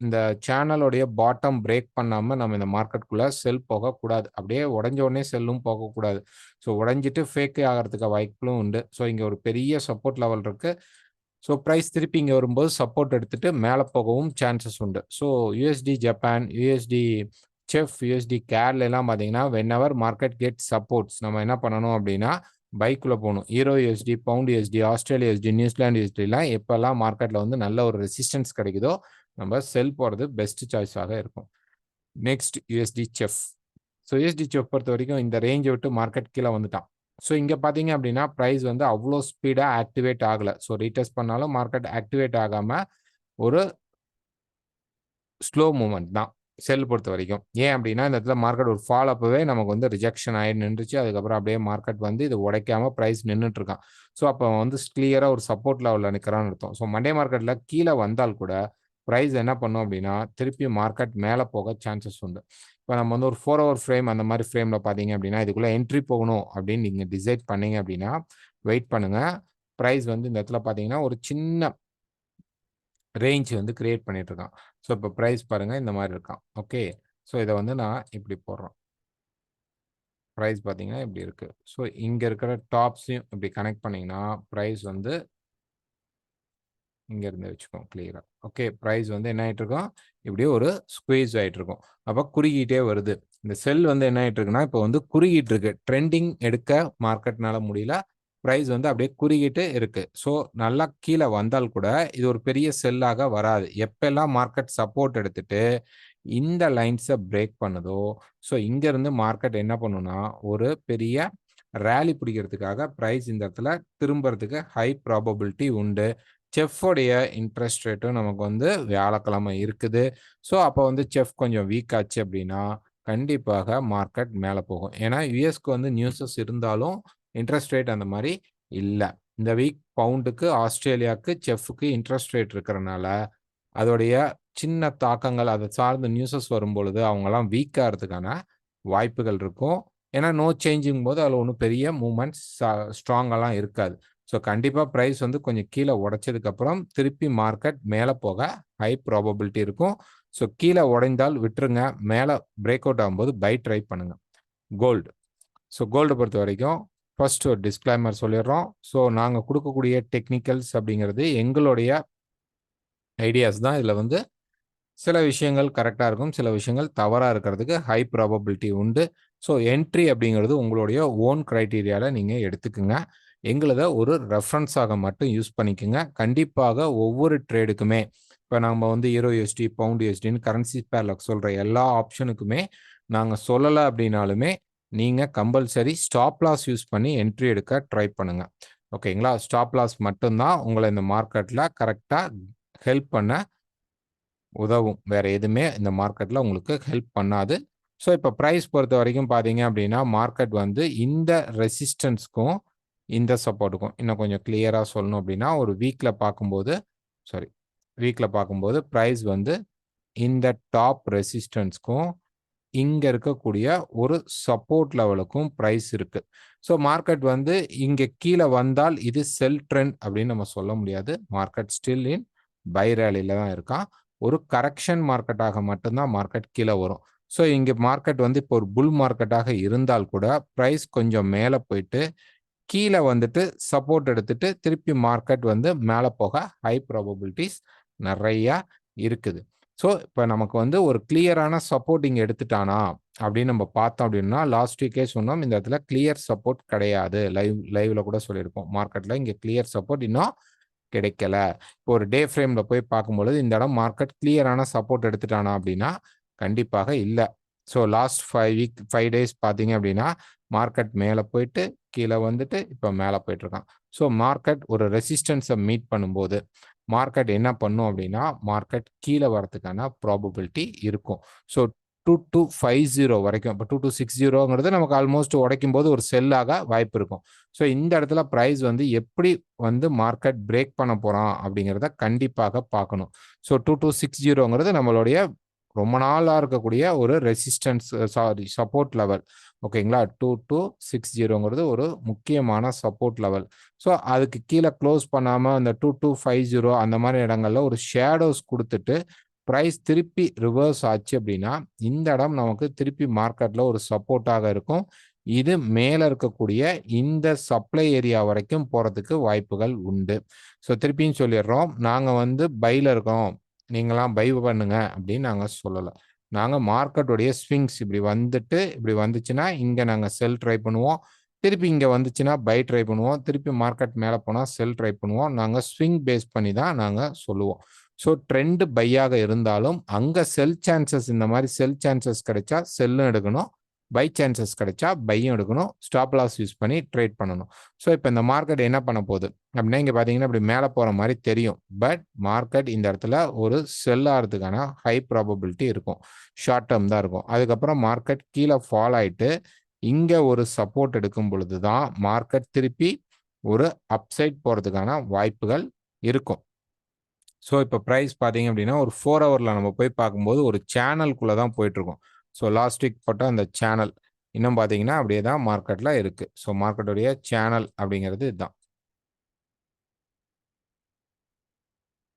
இந்த சேனலுடைய பாட்டம் பிரேக் பண்ணாம நம்ம இந்த மார்க்கெட்குள்ள செல் போகக்கூடாது. அப்படியே உடைஞ்ச உடனே செல்லும் போகக்கூடாது. ஸோ உடைஞ்சிட்டு ஃபேக்கே ஆகறதுக்கு வாய்ப்புகளும் உண்டு. ஸோ இங்க ஒரு பெரிய சப்போர்ட் லெவல் இருக்கு. ஸோ பிரைஸ் திருப்பி இங்க வரும்போது சப்போர்ட் எடுத்துட்டு மேல போகவும் சான்சஸ் உண்டு. So USD Japan, USD chef, USD கேர்ல எல்லாம் பார்த்தீங்கன்னா, வென்எவர் மார்க்கெட் கெட் சப்போர்ட்ஸ் நம்ம என்ன பண்ணணும் அப்படின்னா, பைக்குள்ள போணும். Euro USD, pound USD, Australia USD, New Zealand யுஎஸ்டிலாம் எப்பல்லாம் மார்க்கெட்ல வந்து நல்ல ஒரு ரெசிஸ்டன்ஸ் கிடைக்குதோ, நம்ம செல் போறது பெஸ்ட் சாய்ஸாக இருக்கும். Next UST chef. So UST chef பொறுத்தவரைக்கும் இந்த ரேஞ்ச விட்டு மார்க்கெட் கீழ வந்துட்டான். ஸோ இங்க பார்த்தீங்க அப்படின்னா, பிரைஸ் வந்து அவ்ளோ ஸ்பீடா ஆக்டிவேட் ஆகல. ஸோ ரீடெஸ்ட் பண்ணாலும் மார்க்கெட் ஆக்டிவேட் ஆகாம ஒரு ஸ்லோ மூவ்மெண்ட் தான். செல் பொறுத்தவரைக்கும். ஏன் அப்படின்னா, இந்த இடத்துல மார்க்கெட் ஒரு ஃபால் அப்பவே நமக்கு வந்து ரிஜெக்ஷன் ஆயி நின்றுச்சு. அதுக்கப்புறம் அப்படியே மார்க்கெட் வந்து இது உடைக்காம பிரைஸ் நின்னுட்டு இருக்கான். ஸோ அப்ப வந்து கிளியரா ஒரு சப்போர்ட் லெவல்ல நிக்கிறான்னு அர்த்தம். ஸோ மண்டே மார்க்கெட்ல கீழ வந்தால் கூட, பிரைஸ் என்ன பண்ணும் அப்படின்னா, திருப்பி மார்க்கெட் மேல போக சான்சஸ் உண்டு. இப்ப நம்ம வந்து ஒரு 4 ஹவர் ஃப்ரேம் அந்த மாரி ஃப்ரேம்ல பார்த்தீங்க அப்படின்னா, இதுக்குள்ள என்ட்ரி போகணும் அப்படின்னு நீங்க டிசைட் பண்ணீங்க அப்படின்னா, வெயிட் பண்ணுங்க. பிரைஸ் வந்து இந்த இடத்துல பார்த்தீங்கன்னா, ஒரு சின்ன ரேஞ்ச் வந்து கிரியேட் பண்ணிட்டு இருக்கான். ஸோ இப்போ பிரைஸ் பாருங்க இந்த மாரி இருக்கான். ஓகே. ஸோ இத வந்து நான் இப்படி போடுறேன். பிரைஸ் பார்த்தீங்கன்னா இப்படி இருக்கு. ஸோ இங்க இருக்கிற டாப்ஸையும் இப்படி கனெக்ட் பண்ணீங்கன்னா, பிரைஸ் வந்து இங்க இருந்து வச்சுக்கோங்க கிளியரா. ஓகே. பிரைஸ் வந்து என்ன ஆயிட்டு இருக்கும்? இப்படியே ஒரு ஸ்குவீஸ் ஆயிட்டு இருக்கும். அப்ப குறுகிட்டே வருது. இந்த செல் வந்து என்ன ஆயிட்டு இருக்குன்னா, இப்போ வந்து குறுகிட்டு இருக்கு. ட்ரெண்டிங் எடுக்க மார்க்கெட்னால முடியல. பிரைஸ் வந்து அப்படியே குறுகிட்டு இருக்கு. ஸோ நல்லா கீழ வந்தால் கூட, இது ஒரு பெரிய செல்லாக வராது. எப்பல்லாம் மார்க்கெட் சப்போர்ட் எடுத்துட்டு, இந்த லைன்ஸ பிரேக் பண்ணுதோ, ஸோ இங்கருந்து மார்க்கெட் என்ன பண்ணும்னா, ஒரு பெரிய ராலி பிடிக்கிறதுக்காக பிரைஸ் இந்த இடத்துல திரும்புறதுக்கு ஹை ப்ராபபிலிட்டி உண்டு. செஃப்போடைய இன்ட்ரெஸ்ட் ரேட்டும் நமக்கு வந்து வியாழக்கிழமை இருக்குது. ஸோ, அப்போ வந்து செஃப் கொஞ்சம் வீக் ஆச்சு அப்படின்னா, கண்டிப்பாக மார்க்கெட் மேல போகும். ஏன்னா, யுஎஸ்க்கு வந்து நியூஸஸ் இருந்தாலும், இன்ட்ரெஸ்ட் ரேட் அந்த மாரி இல்ல. இந்த வீக் பவுண்டுக்கு, ஆஸ்திரேலியாக்கு, செஃப்க்கு இன்ட்ரெஸ்ட் ரேட் இருக்கிறனால, அதோடைய சின்ன தாக்கங்கள் அத சார்ந்த நியூஸஸ் வரும்பொழுது, அவங்கலாம் வீக் ஆறதுக்கான வாய்ப்புகள் இருக்கும். ஏன்னா, நோ சேஞ்சுங்கும்போது அதில ஒண்ணும் பெரிய மூவ்மெண்ட்ஸ் ஸ்ட்ராங்காலாம் இருக்காது. ஸோ, கண்டிப்பா பிரைஸ் வந்து கொஞ்சம் கீழ உடைச்சதுக்கப்புறம், திருப்பி மார்க்கெட் மேல போக ஹை ப்ராபபிலிட்டி இருக்கும். ஸோ, கீழ உடைந்தால் விட்டுருங்க. மேல பிரேக் அவுட் ஆகும்போது பை ட்ரை பண்ணுங்க. கோல்டு. ஸோ, கோல்ட பொறுத்தவரைக்கும் ஃபர்ஸ்ட் ஒரு டிஸ்க்ளைமர் சொல்லிடுறோம். ஸோ, நாங்க குடுக்கக்கூடிய டெக்னிக்கல்ஸ் அப்படிங்கிறது எங்களுடைய ஐடியாஸ் தான். இதில வந்து சில விஷயங்கள் கரெக்ட்டா இருக்கும். சில விஷயங்கள் தவறா இருக்கிறதுக்கு ஹை ப்ராபபிலிட்டி உண்டு. ஸோ என்ட்ரி அப்படிங்கிறது உங்களுடைய ஓன் கிரைட்டீரியால நீங்க எடுத்துக்குங்க. எங்களத ஒரு ரெஃபரன்ஸாக மட்டும் யூஸ் பண்ணிக்கங்க. கண்டிப்பாக ஒவ்வொரு ட்ரேடுக்குமே இப்ப நம்ம வந்து ஈரோ யுஎஸ்டி, பவுண்ட் யுஎஸ்டின்னு கரன்சி பேர்ல சொல்ற எல்லா ஆப்ஷனுக்குமே நாங்க சொல்லல அப்படின்னாலுமே, நீங்க கம்பல்சரி ஸ்டாப் லாஸ் யூஸ் பண்ணி என்ட்ரி எடுக்க ட்ரை பண்ணுங்க. ஓகேங்களா? ஸ்டாப் லாஸ் மட்டும் தான் உங்கள இந்த மார்க்கெட்ல கரெக்ட்டா ஹெல்ப் பண்ண உதவும். வேற எதுவுமே இந்த மார்க்கெட்ல உங்களுக்கு ஹெல்ப் பண்ணாது. ஸோ, இப்ப பிரைஸ் பொறுத்தவரைக்கும் பார்த்தீங்க அப்படின்னா, மார்க்கெட் வந்து இந்த ரெசிஸ்டன்ஸ்க்கும், இந்த சப்போர்ட்டுக்கும் இன்னும் கொஞ்சம் கிளியரா சொல்லணும் அப்படின்னா, ஒரு சாரி வீக்ல பார்க்கும்போது பிரைஸ் வந்து இந்த டாப் ரெசிஸ்டன்ஸ்க்கும், இங்க இருக்கக்கூடிய ஒரு சப்போர்ட் லெவலுக்கும் பிரைஸ் இருக்கு. ஸோ, மார்க்கெட் வந்து இங்க கீழ வந்தால் இது செல் ட்ரெண்ட் அப்படின்னு நம்ம சொல்ல முடியாது. மார்க்கெட் ஸ்டில் இன் பை ராலில தான் இருக்கான். ஒரு கரெக்ஷன் மார்க்கெட்டாக மட்டும் தான் மார்க்கெட் கீழ வரும். ஸோ, இங்க மார்க்கெட் வந்து இப்போ ஒரு புல் மார்க்கெட்டாக இருந்தால் கூட, பிரைஸ் கொஞ்சம் மேல போயிட்டு, கீழ வந்துட்டு சப்போர்ட் எடுத்துட்டு, திருப்பி மார்க்கெட் வந்து மேல போக ஹை ப்ராபபிலிட்டீஸ் நெறையா இருக்குது. ஸோ இப்போ நமக்கு வந்து ஒரு கிளியரான சப்போர்ட் இங்கே எடுத்துட்டானா அப்படின்னு நம்ம பார்த்தோம் அப்படின்னா லாஸ்ட் வீக்கே சொன்னோம் இந்த இடத்துல கிளியர் சப்போர்ட் கிடையாது. லைவ்ல கூட சொல்லியிருப்போம். மார்க்கெட்டில் இங்கே கிளியர் சப்போர்ட் இன்னும் கிடைக்கல. இப்போ ஒரு டே ஃப்ரேம்ல போய் பார்க்கும்பொழுது இந்த இடம் மார்க்கெட் கிளியரான சப்போர்ட் எடுத்துட்டானா அப்படின்னா கண்டிப்பாக இல்லை. ஸோ லாஸ்ட் 5 டேஸ் பார்த்தீங்க அப்படின்னா மார்க்கெட் மேலே போயிட்டு கீழே வந்துட்டு இப்போ மேலே போயிட்டு இருக்கான். ஸோ மார்க்கெட் ஒரு ரெசிஸ்டன்ஸை மீட் பண்ணும்போது மார்க்கெட் என்ன பண்ணும் அப்படின்னா மார்க்கெட் கீழே வரதுக்கான ப்ராபபிலிட்டி இருக்கும். ஸோ 2250 வரைக்கும் இப்போ 2260 நமக்கு ஆல்மோஸ்ட் உடைக்கும் போது ஒரு செல்லாக வாய்ப்பு இருக்கும். ஸோ இந்த இடத்துல ப்ரைஸ் வந்து எப்படி வந்து மார்க்கெட் பிரேக் பண்ண போகிறான் அப்படிங்கிறத கண்டிப்பாக பார்க்கணும். ஸோ 2260 நம்மளுடைய ரொம்ப நாளாக இருக்கக்கூடிய ஒரு ரெசிஸ்டன்ஸ் சப்போர்ட் லெவல். ஓகேங்களா? 2260 ஒரு முக்கியமான சப்போர்ட் லெவல். ஸோ அதுக்கு கீழே க்ளோஸ் பண்ணாமல் அந்த 2250 அந்த மாதிரி இடங்கள்ல ஒரு ஷேடோஸ் கொடுத்துட்டு ப்ரைஸ் திருப்பி ரிவர்ஸ் ஆச்சு அப்படின்னா இந்த இடம் நமக்கு திருப்பி மார்க்கெட்ல ஒரு சப்போர்ட்டாக இருக்கும். இது மேலே இருக்கக்கூடிய இந்த சப்ளை ஏரியா வரைக்கும் போகிறதுக்கு வாய்ப்புகள் உண்டு. ஸோ திருப்பியும் சொல்லிடுறோம், நாங்கள் வந்து பையில் இருக்கோம், நீங்களாம் பை பண்ணுங்க அப்படின்னு நாங்கள் சொல்லலை. நாங்கள் மார்க்கெட்டுடைய ஸ்விங்ஸ் இப்படி வந்துட்டு இப்படி வந்துச்சுன்னா இங்கே நாங்கள் செல் ட்ரை பண்ணுவோம், திருப்பி இங்கே வந்துச்சுன்னா பை ட்ரை பண்ணுவோம், திருப்பி மார்க்கெட் மேலே போனால் செல் ட்ரை பண்ணுவோம். நாங்கள் ஸ்விங் பேஸ் பண்ணி தான் நாங்கள் சொல்லுவோம். ஸோ ட்ரெண்ட் பையாக இருந்தாலும் அங்கே செல் சான்சஸ் இந்த மாதிரி செல் சான்சஸ் கிடைச்சா செல்லும் எடுக்கணும், பை சான்சஸ் கிடைச்சா பையும் எடுக்கணும், ஸ்டாப் லாஸ் யூஸ் பண்ணி ட்ரேட் பண்ணணும். ஸோ இப்போ இந்த மார்க்கெட் என்ன பண்ண போகுது அப்படின்னா இங்கே பார்த்தீங்கன்னா இப்படி மேலே போகிற மாதிரி தெரியும். பட் மார்க்கெட் இந்த இடத்துல ஒரு செல் ஆகிறதுக்கான ஹை ப்ராபபிலிட்டி இருக்கும். ஷார்ட் டேர்ம் தான் இருக்கும். அதுக்கப்புறம் மார்க்கெட் கீழே ஃபால் ஆகிட்டு இங்கே ஒரு சப்போர்ட் எடுக்கும் பொழுது தான் மார்க்கெட் திருப்பி ஒரு அப்சைட் போகிறதுக்கான வாய்ப்புகள் இருக்கும். ஸோ இப்போ ப்ரைஸ் பார்த்தீங்க அப்படின்னா ஒரு 4 ஹவரில் நம்ம போய் பார்க்கும்போது ஒரு சேனலுக்குள்ளே தான் போயிட்டுருக்கோம். ஸோ லாஸ்ட் வீக் போட்ட அந்த சேனல் இன்னும் பார்த்தீங்கன்னா அப்படியே தான் மார்க்கெட்டில் இருக்குது. ஸோ மார்க்கெட்டுடைய சேனல் அப்படிங்கிறது இதுதான்.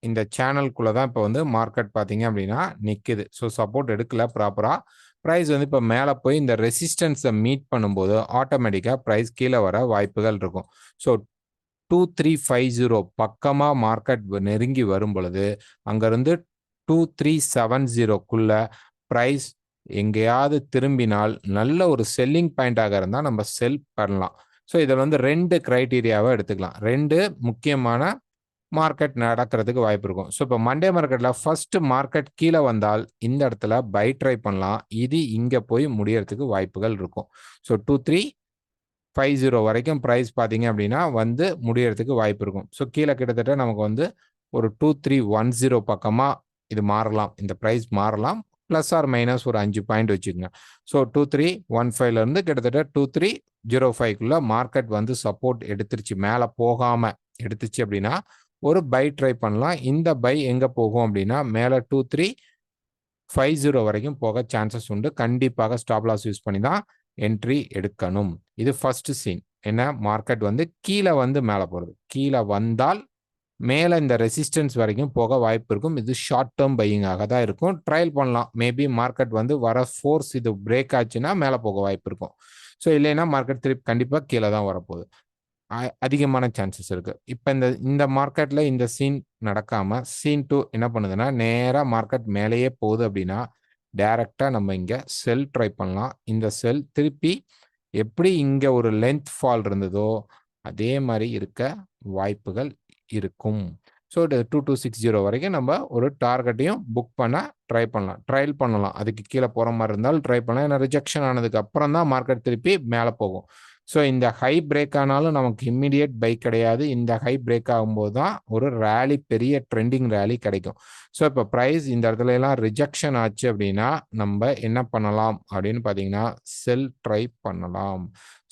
இந்த சேனலுக்குள்ளே தான் இப்போ வந்து மார்க்கெட் பார்த்தீங்க அப்படின்னா நிற்குது. ஸோ சப்போர்ட் எடுக்கல ப்ராப்பராக. ப்ரைஸ் வந்து இப்போ மேலே போய் இந்த ரெசிஸ்டன்ஸை மீட் பண்ணும்போது ஆட்டோமேட்டிக்காக ப்ரைஸ் கீழே வர வாய்ப்புகள் இருக்கும். ஸோ 2350 பக்கமாக மார்க்கெட் நெருங்கி வரும் பொழுது அங்கேருந்து 2370க்குள்ள ப்ரைஸ் எங்கேயாவது திரும்பினால் நல்ல ஒரு செல்லிங் பாயிண்டாக இருந்தால் நம்ம செல் பண்ணலாம். ஸோ இதில் வந்து 2 கிரைட்டீரியாவை எடுத்துக்கலாம். 2 முக்கியமான மார்க்கெட் நடக்கிறதுக்கு வாய்ப்பு இருக்கும். ஸோ இப்போ மண்டே மார்க்கெட்டில் ஃபர்ஸ்ட் மார்க்கெட் கீழே வந்தால் இந்த இடத்துல பை ட்ரை பண்ணலாம். இது இங்கே போய் முடியறதுக்கு வாய்ப்புகள் இருக்கும். ஸோ 2350 வரைக்கும் ப்ரைஸ் பார்த்தீங்க அப்படின்னா வந்து முடியறதுக்கு வாய்ப்பு இருக்கும். ஸோ கீழே கிட்டத்தட்ட நமக்கு வந்து ஒரு 2310 பக்கமாக இது மாறலாம். இந்த ப்ரைஸ் மாறலாம். ப்ளஸ் ஆர் மைனஸ் ஒரு 5 பாயிண்ட் வச்சுக்கோங்க. ஸோ 2315லேருந்து கிட்டத்தட்ட 2305க்குள்ள மார்க்கெட் வந்து சப்போர்ட் எடுத்துருச்சு. மேலே போகாமல் எடுத்துச்சு அப்படின்னா ஒரு பை ட்ரை பண்ணலாம். இந்த பை எங்கே போகும் அப்படின்னா மேலே 2350 வரைக்கும் போக சான்சஸ் உண்டு. கண்டிப்பாக ஸ்டாப் லாஸ் யூஸ் பண்ணி தான் என்ட்ரி எடுக்கணும். இது ஃபர்ஸ்ட் சீன். என்ன மார்க்கெட் வந்து கீழே வந்து மேலே போகிறது. கீழே வந்தால் மேலே இந்த ரெசிஸ்டன்ஸ் வரைக்கும் போக வாய்ப்பு இருக்கும். இது ஷார்ட் டேர்ம் பையிங்காக தான் இருக்கும். ட்ரையல் பண்ணலாம். மேபி மார்க்கெட் வந்து வர ஃபோர்ஸ் இது பிரேக் ஆச்சுன்னா மேலே போக வாய்ப்பு இருக்கும். ஸோ இல்லைன்னா மார்க்கெட் திருப்பி கண்டிப்பாக கீழே தான் வரப்போகுது. அதிகமான சான்சஸ் இருக்கு. இப்போ இந்த மார்க்கெட்ல இந்த சீன் நடக்காம சீன் 2 என்ன பண்ணுதுன்னா நேராக மார்க்கெட் மேலேயே போகுது அப்படின்னா டைரக்டா நம்ம இங்க செல் ட்ரை பண்ணலாம். இந்த செல் திருப்பி எப்படி இங்க ஒரு லென்த் ஃபால் இருந்ததோ அதே மாதிரி இருக்க வாய்ப்புகள் இருக்கும். ஸோ 2260 வரைக்கும் நம்ம ஒரு டார்கெட்டையும் புக் பண்ண ட்ரை பண்ணலாம், ட்ரையல் பண்ணலாம். அதுக்கு கீழே போகிற மாதிரி இருந்தாலும் ட்ரை பண்ணலாம். ஏன்னா ரிஜெக்ஷன் ஆனதுக்கு அப்புறம் தான் மார்க்கெட் திருப்பி மேலே போகும். ஸோ இந்த ஹை பிரேக் ஆனாலும் நமக்கு இம்மிடியேட் பை கிடையாது. இந்த ஹை பிரேக் ஆகும்போது தான் ஒரு ரேலி, பெரிய ட்ரெண்டிங் ரேலி கிடைக்கும். ஸோ இப்போ ப்ரைஸ் இந்த இடத்துல எல்லாம் ரிஜெக்ஷன் ஆச்சு அப்படின்னா நம்ம என்ன பண்ணலாம் அப்படின்னு பார்த்தீங்கன்னா செல் ட்ரை பண்ணலாம்.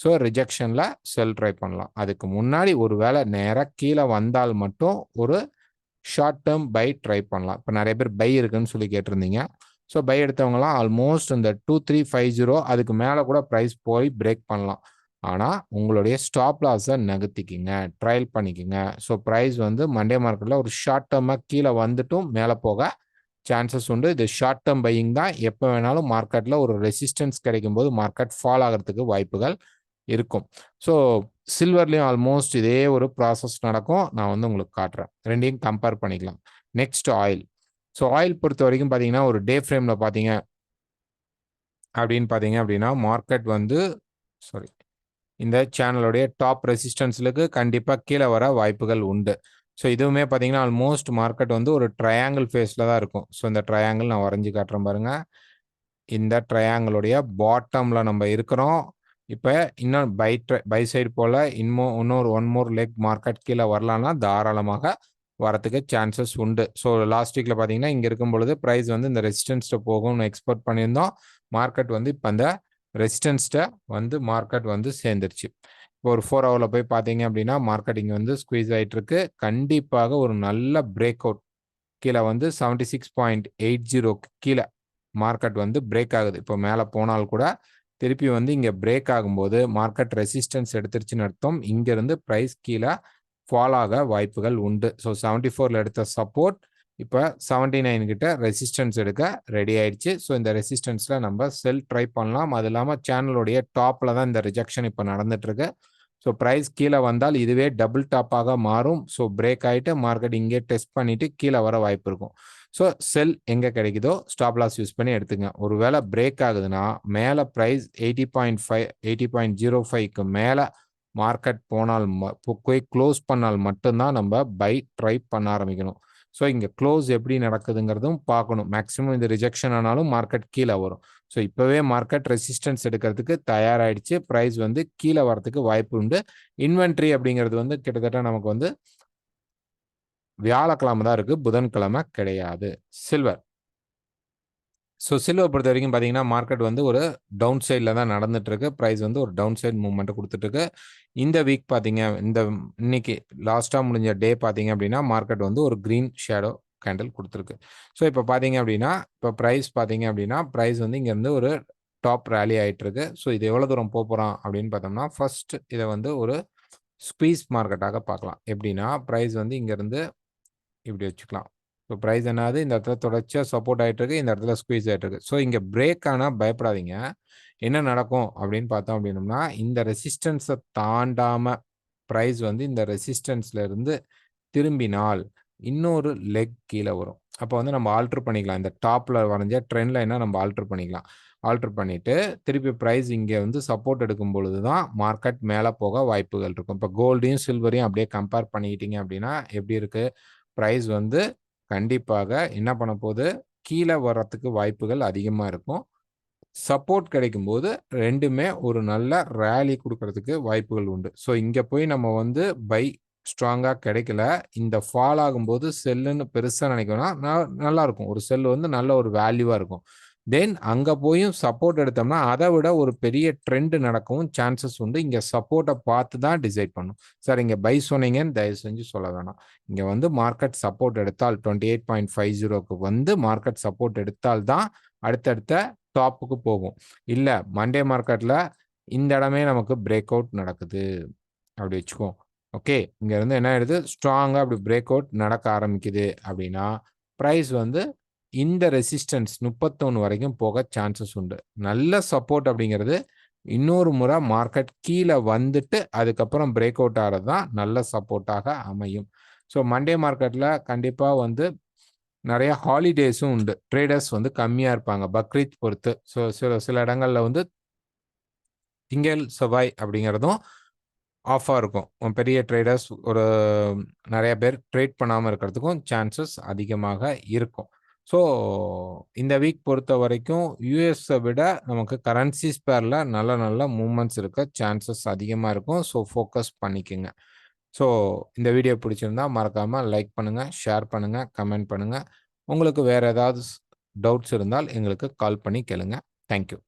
ஸோ ரிஜெக்ஷனில் செல் ட்ரை பண்ணலாம். அதுக்கு முன்னாடி ஒரு வேளை நேராக கீழே வந்தால் மட்டும் ஒரு ஷார்ட் டேர்ம் பை ட்ரை பண்ணலாம். இப்போ நிறைய பேர் பை இருக்குன்னு சொல்லி கேட்டிருந்தீங்க. ஸோ பை எடுத்தவங்களாம் ஆல்மோஸ்ட் இந்த 2350 அதுக்கு மேலே கூட ப்ரைஸ் போய் பிரேக் பண்ணலாம். ஆனால் உங்களுடைய ஸ்டாப் லாஸை நகர்த்திக்கிங்க, ட்ரையல் பண்ணிக்கோங்க. ஸோ ப்ரைஸ் வந்து மண்டே மார்க்கெட்டில் ஒரு ஷார்ட் டேர்மாக கீழே வந்துட்டும் மேலே போக சான்சஸ் உண்டு. இது ஷார்ட் டேர்ம் பையிங் தான். எப்போ வேணாலும் மார்க்கெட்டில் ஒரு ரெசிஸ்டன்ஸ் கிடைக்கும் போது மார்க்கெட் ஃபால் ஆகிறதுக்கு வாய்ப்புகள் இருக்கும். ஸோ சில்வர்லேயும் ஆல்மோஸ்ட் இதே ஒரு ப்ராசஸ் நடக்கும். நான் வந்து உங்களுக்கு காட்டுறேன். ரெண்டையும் கம்பேர் பண்ணிக்கலாம். Next oil. ஸோ ஆயில் பொறுத்த வரைக்கும் பார்த்தீங்கன்னா ஒரு டே ஃப்ரேமில் பார்த்தீங்க அப்படின்னா மார்க்கெட் வந்து சாரி இந்த சேனலுடைய டாப் ரெசிஸ்டன்ஸ்லுக்கு கண்டிப்பாக கீழே வர வாய்ப்புகள் உண்டு. ஸோ இதுவுமே பார்த்தீங்கன்னா ஆல்மோஸ்ட் மார்க்கெட் வந்து ஒரு ட்ரையாங்கிள் ஃபேஸில் தான் இருக்கும். ஸோ இந்த ட்ரையாங்கிள் நான் வரைஞ்சி காட்டுறேன் பாருங்க. இந்த ட்ரையாங்கிளுடைய பாட்டமில் நம்ம இருக்கிறோம். இப்போ இன்னும் பை சைடு போல் இன்னொரு ஒன் மோர் லெக் மார்க்கெட் கீழே வரலான்னா தாராளமாக வரத்துக்கு சான்சஸ் உண்டு. ஸோ லாஸ்ட் வீக்கில் பார்த்தீங்கன்னா இங்கே இருக்கும் பொழுது ப்ரைஸ் வந்து இந்த ரெசிஸ்டன்ஸ்ட்டை போகும்னு எக்ஸ்பெக்ட் பண்ணியிருந்தோம். மார்க்கெட் வந்து இப்போ அந்த ரெசிஸ்டன்ஸ்ட்டை வந்து மார்க்கெட் வந்து சேர்ந்துருச்சு. இப்போ ஒரு 4 ஹவரில் போய் பார்த்தீங்க அப்படின்னா மார்க்கெட் இங்கே வந்து ஸ்குவீஸ் ஆகிட்டு இருக்கு. கண்டிப்பாக ஒரு நல்ல பிரேக் அவுட் கீழே வந்து 76.80க்கு கீழே மார்க்கெட் வந்து பிரேக் ஆகுது. இப்போ மேலே போனால் கூட திருப்பி வந்து இங்கே பிரேக் ஆகும்போது மார்க்கெட் ரெசிஸ்டன்ஸ் எடுத்துருச்சுன்னு அர்த்தம். இங்கேருந்து ப்ரைஸ் கீழே ஃபால் ஆக வாய்ப்புகள் உண்டு. ஸோ 74ல் எடுத்த சப்போர்ட் இப்போ 79 கிட்ட ரெசிஸ்டன்ஸ் எடுக்க ரெடி ஆயிடுச்சு. ஸோ இந்த ரெசிஸ்டன்ஸில் நம்ம செல் ட்ரை பண்ணலாம். அது இல்லாமல் சேனலுடைய டாப்பில் தான் இந்த ரிஜெக்ஷன் இப்போ நடந்துட்டு இருக்கு. ஸோ ப்ரைஸ் கீழே வந்தால் இதுவே டபுள் டாப்பாக மாறும். ஸோ பிரேக் ஆகிட்டு மார்க்கெட் இங்கே டெஸ்ட் பண்ணிட்டு கீழே வர வாய்ப்பு இருக்கும். ஸோ செல் எங்கே கிடைக்குதோ ஸ்டாப் லாஸ் யூஸ் பண்ணி எடுத்துங்க. ஒருவேளை பிரேக் ஆகுதுன்னா மேலே ப்ரைஸ் 80.05க்கு மேலே மார்க்கெட் போனால் போய் க்ளோஸ் பண்ணால் மட்டும்தான் நம்ம பை ட்ரை பண்ண ஆரம்பிக்கணும். ஸோ இங்கே க்ளோஸ் எப்படி நடக்குதுங்கிறதும் பார்க்கணும். மேக்ஸிமம் இந்த ரிஜெக்ஷன் ஆனாலும் மார்க்கெட் கீழே வரும். ஸோ இப்போவே மார்க்கெட் ரெசிஸ்டன்ஸ் எடுக்கிறதுக்கு தயாராகிடுச்சு. ப்ரைஸ் வந்து கீழே வரத்துக்கு வாய்ப்பு உண்டு. இன்வென்ட்ரி அப்படிங்கிறது வந்து கிட்டத்தட்ட நமக்கு வந்து வியாழக்கிழமை தான் இருக்குது, புதன்கிழமை கிடையாது. சில்வர் சில்வர் பொறுத்த வரைக்கும் பார்த்தீங்கன்னா மார்க்கெட் வந்து ஒரு டவுன் சைடில் தான் நடந்துட்டு இருக்கு. ப்ரைஸ் வந்து ஒரு டவுன் சைட் மூவ்மெண்ட்டை கொடுத்துட்டு இருக்கு. இந்த வீக் பார்த்தீங்க இன்னைக்கு லாஸ்ட்டாக முடிஞ்ச டே பார்த்தீங்க அப்படின்னா மார்க்கெட் வந்து ஒரு க்ரீன் ஷேடோ கேண்டில் கொடுத்துருக்கு. ஸோ இப்போ பார்த்தீங்க அப்படின்னா இப்போ ப்ரைஸ் பார்த்தீங்க அப்படின்னா ப்ரைஸ் வந்து இங்கேருந்து ஒரு டாப் ரேலி ஆகிட்டு இருக்கு. ஸோ இது எவ்வளோ தூரம் போகிறான் அப்படின்னு பார்த்தோம்னா ஃபர்ஸ்ட் இதை வந்து ஒரு ஸ்குவீஸ் மார்க்கெட்டாக பார்க்கலாம். எப்படின்னா ப்ரைஸ் வந்து இங்கேருந்து இப்படி வச்சுக்கலாம். ஸோ ப்ரைஸ் என்னது இந்த இடத்துல தொடர்ச்சியாக சப்போர்ட் ஆகிட்டு இருக்கு, இந்த இடத்துல ஸ்குவீஸ் ஆகிட்டு இருக்கு. ஸோ இங்கே பிரேக் ஆனால் பயப்படாதீங்க. என்ன நடக்கும் அப்படின்னு பார்த்தோம் அப்படின்னோம்னா இந்த ரெசிஸ்டன்ஸை தாண்டாமல் ப்ரைஸ் வந்து இந்த ரெசிஸ்டன்ஸ்ல இருந்து திரும்பினால் இன்னொரு லெக் கீழே வரும். அப்போ வந்து நம்ம ஆல்ட்ரு பண்ணிக்கலாம். இந்த டாப்பில் வரைஞ்ச ட்ரெண்ட் லைனை நம்ம ஆல்ட்ரு பண்ணிக்கலாம். ஆல்ட்ரு பண்ணிவிட்டு திருப்பி ப்ரைஸ் இங்கே வந்து சப்போர்ட் எடுக்கும் பொழுது தான் மார்க்கெட் மேலே போக வாய்ப்புகள் இருக்கும். இப்போ கோல்டையும் சில்வரையும் அப்படியே கம்பேர் பண்ணிக்கிட்டீங்க அப்படின்னா எப்படி இருக்குது? ப்ரைஸ் வந்து கண்டிப்பாக என்ன பண்ண போகுது? கீழே வர்றதுக்கு வாய்ப்புகள் அதிகமாக இருக்கும். சப்போர்ட் கிடைக்கும்போது ரெண்டுமே ஒரு நல்ல ரேலி கொடுக்கறதுக்கு வாய்ப்புகள் உண்டு. ஸோ இங்கே போய் நம்ம வந்து பை ஸ்ட்ராங்காக கிடைக்கல. இந்த ஃபால் ஆகும்போது செல்லுன்னு பெருசாக நினைக்கணும்னா நல்லா இருக்கும். ஒரு செல் வந்து நல்ல ஒரு வேல்யூவாக இருக்கும். தென் அங்கே போயும் சப்போர்ட் எடுத்தோம்னா அதை விட ஒரு பெரிய ட்ரெண்ட் நடக்கவும் சான்சஸ் உண்டு. இங்கே சப்போர்ட்டை பார்த்து தான் டிசைட் பண்ணும். சார் இங்கே பை சொன்னீங்கன்னு தயவு செஞ்சு சொல்ல வேணாம். இங்கே வந்து மார்க்கெட் சப்போர்ட் எடுத்தால் 28.50க்கு வந்து மார்க்கெட் சப்போர்ட் எடுத்தால் தான் அடுத்தடுத்த டாப்புக்கு போகும். இல்லை மண்டே மார்க்கெட்டில் இந்த இடமே நமக்கு பிரேக் அவுட் நடக்குது அப்படி வச்சுக்கோ. ஓகே, இங்கேருந்து என்ன ஆயிடுது? ஸ்ட்ராங்காக அப்படி பிரேக் அவுட் நடக்க ஆரம்பிக்குது அப்படின்னா ப்ரைஸ் வந்து இந்த ரெசிஸ்டன்ஸ் 31 வரைக்கும் போக சான்சஸ் உண்டு. நல்ல சப்போர்ட் அப்படிங்கிறது இன்னொரு முறை மார்க்கெட் கீழே வந்துட்டு அதுக்கப்புறம் பிரேக் அவுட் ஆகிறது தான் நல்ல சப்போர்ட்டாக அமையும். ஸோ மண்டே மார்க்கெட்டில் கண்டிப்பாக வந்து நிறைய ஹாலிடேஸும் உண்டு. ட்ரேடர்ஸ் வந்து கம்மியாக இருப்பாங்க பக்ரீத் பொறுத்து. ஸோ சில இடங்களில் வந்து திங்கள் செவ்வாய் அப்படிங்கிறதும் ஆஃபாக இருக்கும். பெரிய ட்ரேடர்ஸ் ஒரு நிறைய பேர் ட்ரேட் பண்ணாமல் இருக்கிறதுக்கும் சான்சஸ் அதிகமாக இருக்கும். ஸோ இந்த வீக் பொறுத்த வரைக்கும் யூஎஸை விட நமக்கு கரன்சிஸ் பேரில் நல்ல மூவ்மெண்ட்ஸ் இருக்க சான்சஸ் அதிகமாக இருக்கும். ஸோ ஃபோக்கஸ் பண்ணிக்கோங்க. ஸோ இந்த வீடியோ பிடிச்சிருந்தா மறக்காமல் லைக் பண்ணுங்கள், ஷேர் பண்ணுங்கள், கமெண்ட் பண்ணுங்கள். உங்களுக்கு வேறு ஏதாவது டவுட்ஸ் இருந்தால் எங்களுக்கு கால் பண்ணி கேளுங்க. தேங்க்யூ.